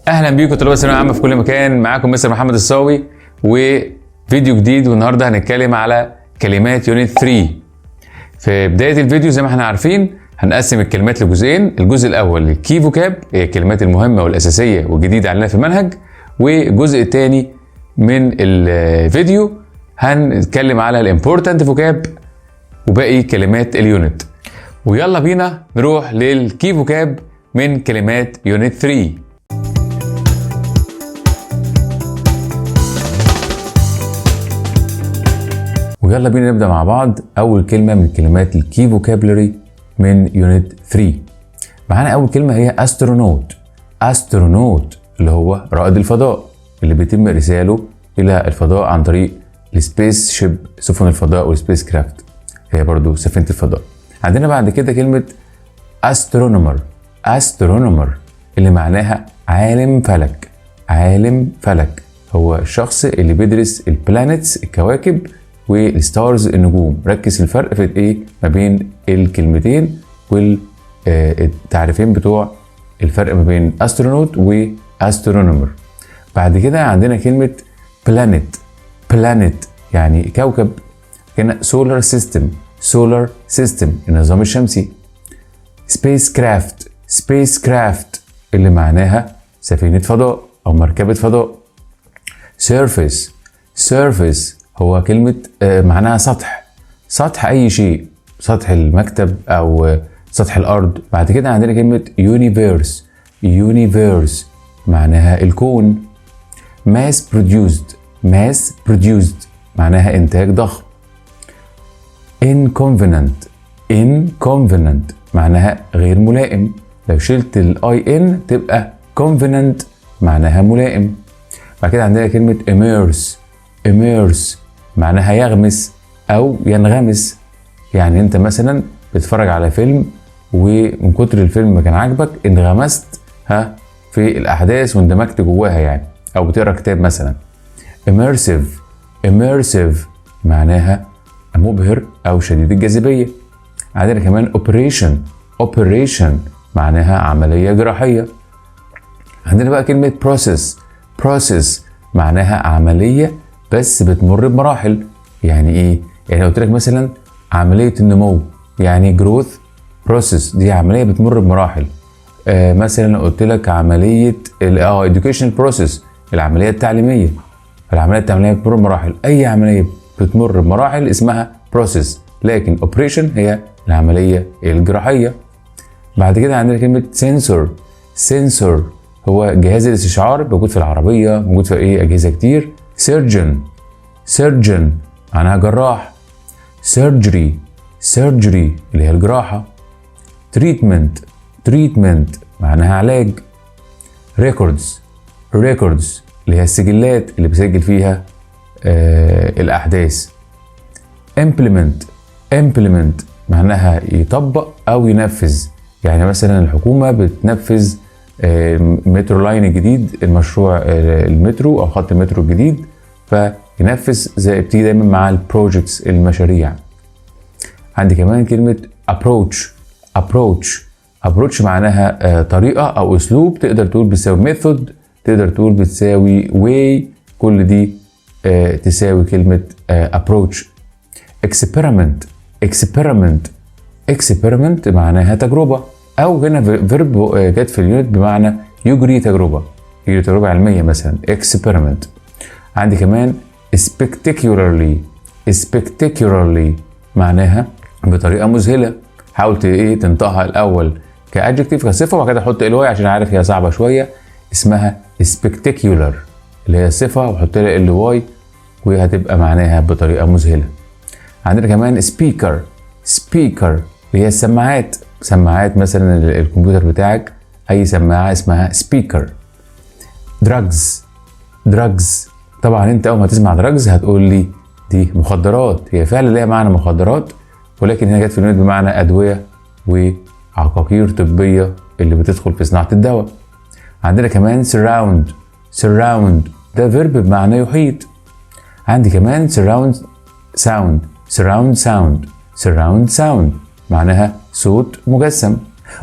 اهلا بيكم طلاب الثانويه العامه في كل مكان. معاكم مستر محمد الصاوي وفيديو جديد، والنهارده هنتكلم على كلمات يونت 3. في بدايه الفيديو زي ما احنا عارفين هنقسم الكلمات لجزئين. الجزء الاول الكي فوكاب، هي الكلمات المهمه والاساسيه والجديده علينا في المنهج، والجزء الثاني من الفيديو هنتكلم على الامبورتنت فوكاب وباقي كلمات اليونت. ويلا بينا نروح للكي فوكاب من كلمات يونت 3. ويلا بينا نبدأ مع بعض. أول كلمة من كلمات الكي فوكابلري من يونت 3. معانا أول كلمة هي أسترونوت. أسترونوت اللي هو رائد الفضاء اللي بيتم إرساله إلى الفضاء عن طريق السبيس شيب، سفن الفضاء والسبيس كرافت، هي برضو سفينة الفضاء. عندنا بعد كده كلمة أسترونومر. أسترونومر اللي معناها عالم فلك. عالم فلك هو الشخص اللي بيدرس البلانيتس الكواكب والستارز النجوم. ركز الفرق في ايه ما بين الكلمتين والتعريفين بتوع الفرق ما بين استرونوت واسترونومر. بعد كده عندنا كلمة بلانيت. بلانيت يعني كوكب، كان سولار سيستم. سولار سيستم النظام الشمسي. سبيس كرافت. سبيس كرافت اللي معناها سفينة فضاء او مركبة فضاء. سيرفيس. سيرفيس هو كلمة معناها سطح. سطح أي شيء، سطح المكتب أو سطح الأرض. بعد كده عندنا كلمة يونيفيرس. يونيفيرس معناها الكون. ماس بروديوسد. ماس بروديوسد معناها إنتاج ضخم. inconvenient. inconvenient معناها غير ملائم. لو شلت الاي ان تبقى convenient معناها ملائم. بعد كده عندنا كلمة immerse. immerse معناها يغمس او ينغمس. يعني انت مثلا بتتفرج على فيلم ومن كتر الفيلم ما كان عاجبك انغمست في الاحداث واندمجت جواها يعني، او بتقرا كتاب مثلا. immersive. immersive معناها مبهر او شديد الجاذبيه. عندنا كمان operation. operation معناها عمليه جراحيه. عندنا بقى كلمه process. process معناها عمليه بس بتمر بمراحل. يعني ايه؟ يعني قلت لك مثلا عمليه النمو، يعني growth process، دي عمليه بتمر بمراحل. مثلا قلت لك عمليه education process، العمليه التعليميه. العمليه التعليميه بتمر بمراحل. اي عمليه بتمر بمراحل اسمها process، لكن operation هي العمليه الجراحيه. بعد كده عندنا كلمه sensor. sensor هو جهاز الاستشعار، موجود في العربيه، موجود في اجهزه كتير. surgeon. surgeon معناها جراح. surgery. surgery اللي هي الجراحة. treatment. treatment معناها علاج. records. records اللي هي السجلات اللي بيسجل فيها الأحداث. implement. implement معناها يطبق أو ينفذ. يعني مثلا الحكومة بتنفذ مترو لاين الجديد، المشروع المترو أو خط المترو الجديد، فينفذ زي بتيجي دايما مع البروجكتس المشاريع. عندي كمان كلمة approach. approach. approach معناها طريقة أو أسلوب. تقدر تقول بتساوي method، تقدر تقول بتساوي way، كل دي تساوي كلمة approach. experiment. experiment. experiment معناها تجربة، أو هنا verb جت في اليونت بمعنى يجري تجربة، يجري تجربة علمية مثلا experiment. عندي كمان spectacularly. spectacularly معناها بطريقة مذهلة. حاول تنطقها الأول كadjective كصفة، وبعد كده احط ly عشان عارف هي صعبة شوية. اسمها spectacular اللي هي صفة، وحط لها ly وهتبقى معناها بطريقة مذهلة. عندنا كمان speaker. speaker اللي هي السماعات. سماعات مثلا الكمبيوتر بتاعك، أي سماعة اسمها speaker. drugs. drugs طبعا انت اول ما تسمع دراجز هتقول لي دي مخدرات. هي فعلا ليها معنى مخدرات، ولكن هي جت في اليونت بمعنى ادويه وعقاقير طبيه اللي بتدخل في صناعه الدواء. عندنا كمان surround. surround ده فيرب بمعنى يحيط. عندي كمان surround sound. surround sound. surround sound معناها صوت مجسم.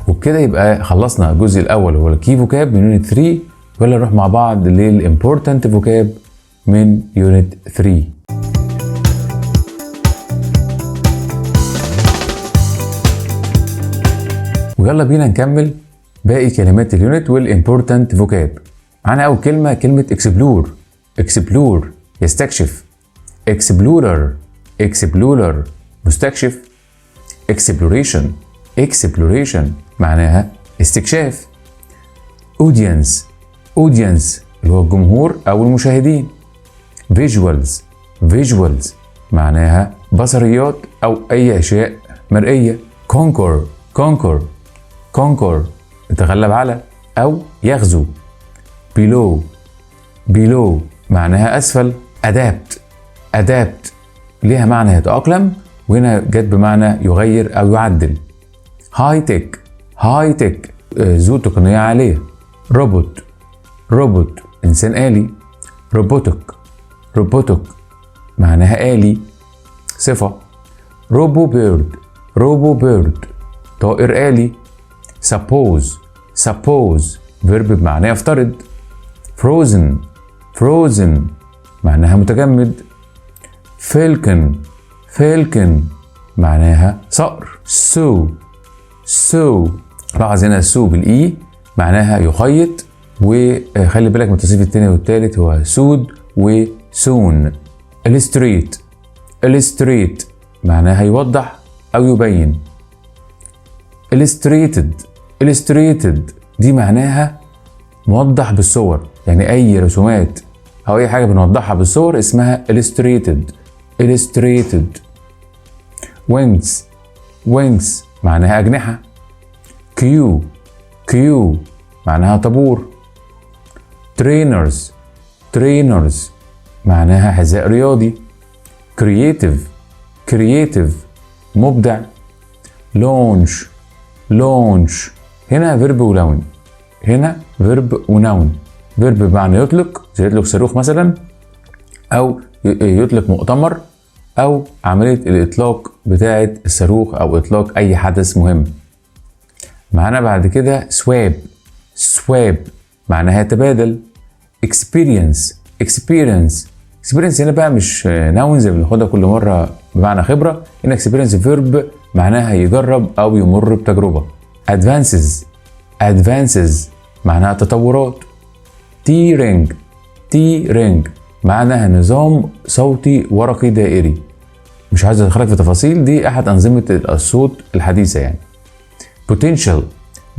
وبكده يبقى خلصنا الجزء الاول هو الكي فوكاب من يونت 3، يلا نروح مع بعض للimportant vocab من unit 3. ويلا بينا نكمل باقي كلمات اليونت والimportant vocab. معانا أول كلمة كلمة explore يستكشف. explorer مستكشف. exploration معناها استكشاف. audience اللي هو الجمهور أو المشاهدين. visuals معناها بصريات أو أي أشياء مرئية. conquer يتغلب على أو يغزو. below معناها أسفل. adapt ليها معنى يتأقلم، وهنا جت بمعنى يغير أو يعدل. high tech ذو تقنية عالية. روبوت إنسان آلي. robotic معناها آلي صفة. روبو بيرد طائر آلي. suppose فيرب بمعنى يفترض. frozen معناها متجمد. falcon معناها صقر. so لاحظ هنا so بالإي معناها يخيط، وخلي بالك من التصريف الثاني والثالث هو سود وسون. illustrate معناها يوضح أو يبين. illustrated دي معناها موضح بالصور، يعني أي رسومات أو أي حاجة بنوضحها بالصور اسمها illustrated. wings معناها أجنحة. queue معناها طابور. trainers معناها حذاء رياضي. creative مبدع. launch هنا فيرب ونون. فيرب بمعنى يطلق، زي يطلق صاروخ مثلا، أو يطلق مؤتمر، أو عملية الإطلاق بتاعة الصاروخ أو إطلاق أي حدث مهم. معانا بعد كده swap معناها يتبادل. experience هنا بقى مش نون زي بناخدها كل مرة بمعنى خبرة. هنا experience فيرب معناها يجرب أو يمر بتجربة. advances معناها تطورات. T-ring معناها نظام صوتي ورقي دائري. مش عايز ادخلك في تفاصيل، دي احد انظمة الصوت الحديثة يعني.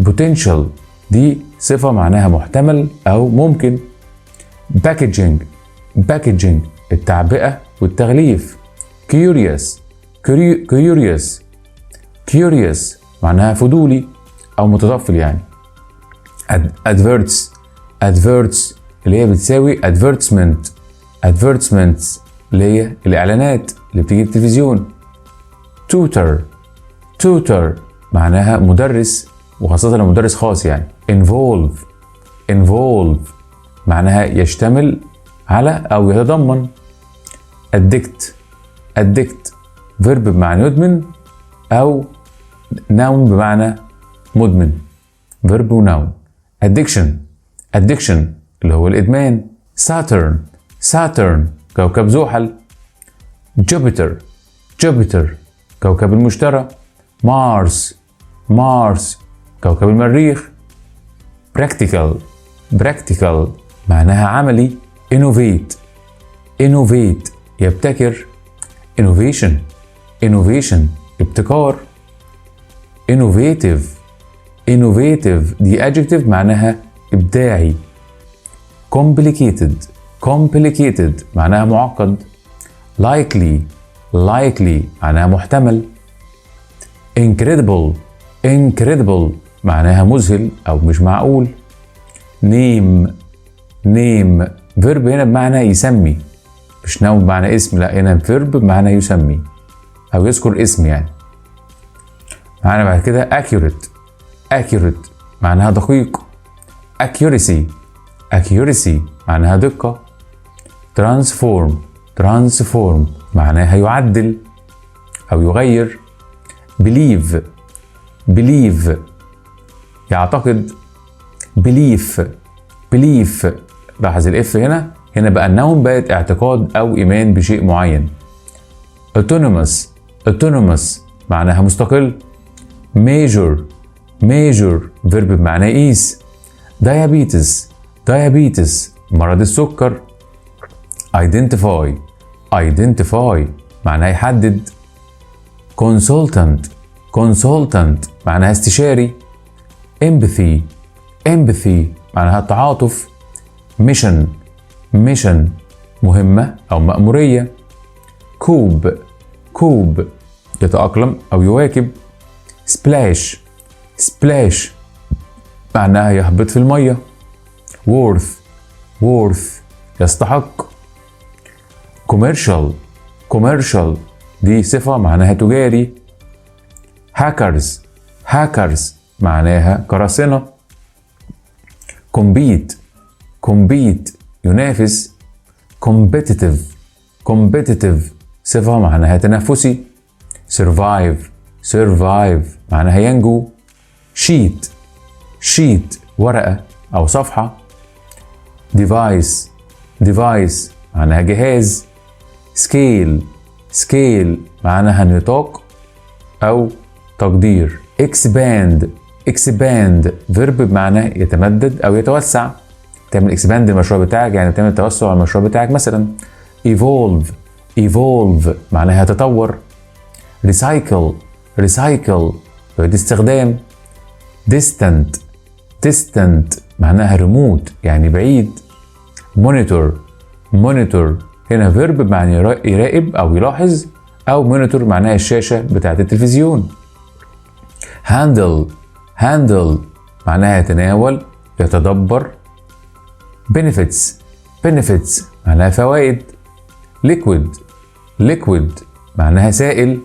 potential دي صفة معناها محتمل او ممكن. packaging التعبئة والتغليف. curious معناها فضولي او متطفل يعني. adverts اللي هي بتساوي advertisements اللي هي الإعلانات اللي بتيجي في التلفزيون. tutor معناها مدرس، وخاصة لو مدرس خاص يعني. involve معناها يشتمل على أو يتضمن. addict فيرب بمعنى يدمن، أو noun بمعنى مدمن. فيرب وناون. addiction اللي هو الإدمان. Saturn كوكب زحل. Jupiter كوكب المشتري. Mars كوكب المريخ. practical معناها عملي. innovate يبتكر. innovation ابتكار. innovative دي adjective معناها إبداعي. complicated معناها معقد. likely معناها محتمل. incredible معناها مذهل أو مش معقول. name فيرب هنا بمعنى يسمي، مش نوع بمعنى اسم، لا هنا فيرب بمعنى يسمي أو يذكر اسم يعني. معانا بعد كده accurate معناها دقيق. accuracy معناها دقة. transform معناها يعدل أو يغير. believe يعتقد. belief belief. لاحظ الاف هنا بقى النون بقت اعتقاد او ايمان بشيء معين. autonomous معناها مستقل. measure فيرب بمعنى يقيس. diabetes مرض السكر. identify معناها يحدد. consultant معناها استشاري. empathy معناها التعاطف. mission مهمة أو مأمورية. كوب يتأقلم أو يواكب. splash معناها يهبط في المية. worth يستحق. commercial دي صفة معناها تجاري. hackers معناها قراصنة. compete ينافس. competitive صفة معناها تنافسي. survive معناها ينجو. sheet ورقة أو صفحة. device معناها جهاز. scale معناها نطاق أو تقدير. expand فيرب بمعنى يتمدد أو يتوسع. تعمل expand المشروع بتاعك يعني تعمل توسع على المشروع بتاعك مثلا. evolve معناها يتطور. recycle يعيد استخدام. distant معناها ريموت يعني بعيد. monitor هنا فيرب بمعنى يراقب أو يلاحظ، أو monitor معناها الشاشة بتاعة التلفزيون. handle معناها يتناول يتدبر. benefits معناها فوائد. liquid معناها سائل.